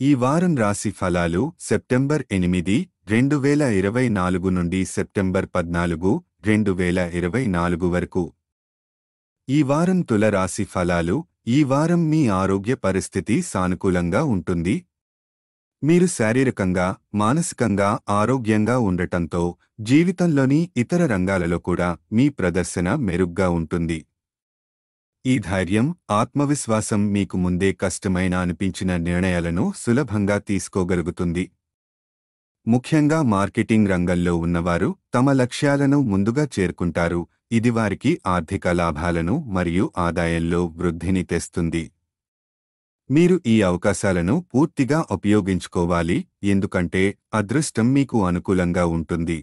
ఈ వారం రాశి ఫలాలు సెప్టెంబర్ 8, 2024 నుండి సెప్టెంబర్ 14, 2024 వరకు. ఈ వారం తుల రాశి ఫలాలు. ఈ వారం మీ ఆరోగ్య పరిస్థితి సానుకూలంగా ఉంటుంది. మీరు శారీరకంగా, మానసికంగా ఆరోగ్యంగా ఉండటంతో జీవితంలోని ఇతర రంగాలలో కూడా మీ ప్రదర్శన మెరుగ్గా ఉంటుంది. ఈ ధైర్యం, ఆత్మవిశ్వాసం మీకు ముందే కష్టమైన అనిపించిన నిర్ణయాలను సులభంగా తీసుకోగలుగుతుంది. ముఖ్యంగా మార్కెటింగ్ రంగంలో ఉన్నవారు తమ లక్ష్యాలను ముందుగా చేరుకుంటారు. ఇది వారికి ఆర్థిక లాభాలను మరియు ఆదాయంలో వృద్ధిని తెస్తుంది. మీరు ఈ అవకాశాలను పూర్తిగా ఉపయోగించుకోవాలి, ఎందుకంటే అదృష్టం మీకు అనుకూలంగా ఉంటుంది.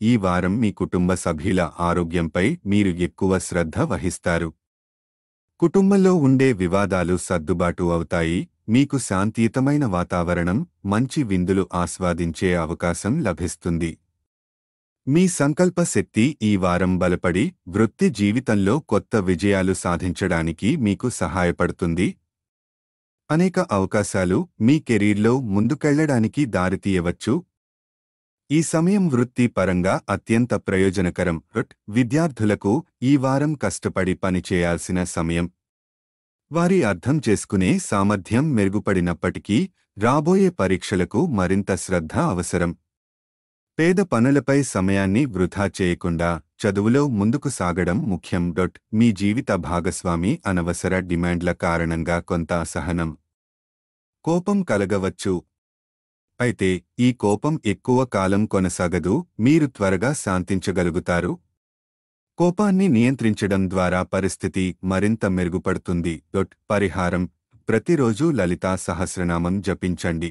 ఈ వారం మీ కుటుంబ సభ్యుల ఆరోగ్యంపై మీరు ఎక్కువ శ్రద్ధ వహిస్తారు. కుటుంబంలో ఉండే వివాదాలు సర్దుబాటు అవుతాయి. మీకు శాంతియుతమైన వాతావరణం, మంచి విందులు ఆస్వాదించే అవకాశం లభిస్తుంది. మీ సంకల్ప శక్తి ఈ వారం బలపడి వృత్తి జీవితంలో కొత్త విజయాలు సాధించడానికి మీకు సహాయపడుతుంది. అనేక అవకాశాలు మీ కెరీర్లో ముందుకెళ్లడానికి దారితీయవచ్చు. ఈ సమయం వృత్తి పరంగా అత్యంత ప్రయోజనకరం. విద్యార్థులకు ఈ వారం కష్టపడి పనిచేయాల్సిన సమయం. వారి అర్థం చేసుకునే సామర్థ్యం మెరుగుపడినప్పటికీ రాబోయే పరీక్షలకు మరింత శ్రద్ధ అవసరం. పేద పనులపై సమయాన్ని వృధా చేయకుండా చదువులో ముందుకు సాగడం ముఖ్యం. మీ జీవిత భాగస్వామి అనవసర డిమాండ్ల కారణంగా కొంత అసహనం, కోపం కలగవచ్చు. అయితే ఈ కోపం ఎక్కువ కాలం కొనసాగదు. మీరు త్వరగా శాంతించగలుగుతారు. కోపాన్ని నియంత్రించడం ద్వారా పరిస్థితి మరింత మెరుగుపడుతుంది. పరిహారం: ప్రతిరోజూ లలితా సహస్రనామం జపించండి.